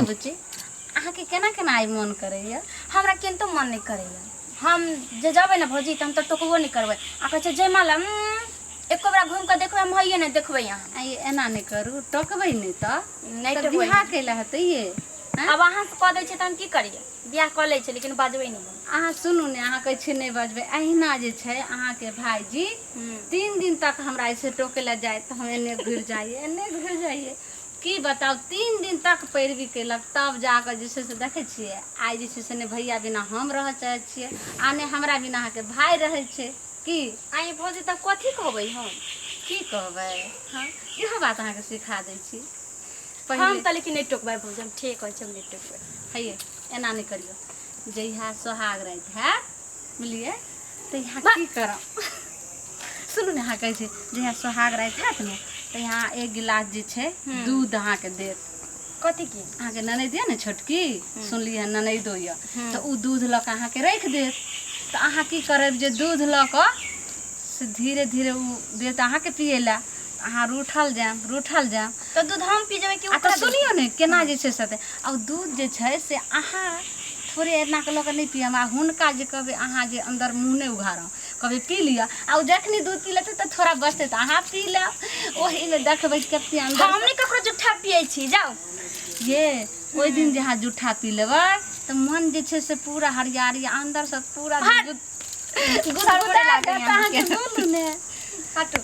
बुच्ची अहाँ के केना केना आई मन करैया? हमरा केनतो मन नहीं करैया। हम जे जाबे ना भौजी त हम तो टोकबो नहीं करबै। आ कहै छै जयमाला एको बेरा घूम के देखबै, हम हइए नहीं देखबै यहाँ। आई एना नहीं करू, टोकबै नहीं त नहीं त टोकबै। बियाह केला हेतै ये। अब अहाँ से कह दै छै त हम की करिए? बियाह क लै छै लेकिन बाजबै नहीं। अहाँ सुनू ने, अहाँ कहै छी नहीं बजबै। अहिना जे छै अहाँ के भाईजी 3 दिन तक हमरा ऐसे टोके ला जाए त हम एने घुर जाइए, एने घुर जाइए। की बताओ 3 दिन तक पैरवी केलक, तब जाकर जे छै से देखै छियै आइ जे छै से ने भैया बिना हम रह चाहै छियै आ ने हमरा बिना अहाँ के भाई रहै छै। की आई भौजी त कथी कहबै हम? की कहबै? हाँ इहो बात अहाँ के सिखा दै छी। हम त लेकिन नहीं टोकबै भौजी, हम ठीक कहै छै, हम नहीं टोकबै। हइये एना नहीं करियो। जहिया सोहाग रात है मिलिए तो यहाँ की करब? सुनू ने, अहाँ कहै छै जहिया सोहाग रात हैत ने तो यहाँ 1 गिलास जे छै दूध अहाँ के देत। कथी की? अहाँ के ननद ये ने छोटकी, सुनलिए ननदो ये, तो उ दूध ल के अहाँ के रख देत। तो अहाँ की करब जे दूध ल के से धीरे धीरे उ देत अहाँ के पिए ला। अहाँ रूठल जाम तो दूध हम पी जेबै कि आ तो सुनियो ने केना जे छै से आ दूध जे छै से अहाँ थोड़े एना के लोग नहीं पियम। आ हुनका जे कहबे अहाँ जे अंदर मुंह नहीं उघारम, कहबे पी लिया आ उ जखनी दूध पी लेते तो थोड़ा बचते तो अहाँ पी ले। ओही में देखबे कते अंदर हम नहीं ककरो जुठा पिए छी। जाओ ये ओई दिन जहाँ जुठा पी लेबै तो मन जे छै से पूरा हरियारी अंदर से पूरा सरबरे लागे अहाँ के बोलू ने। हटो।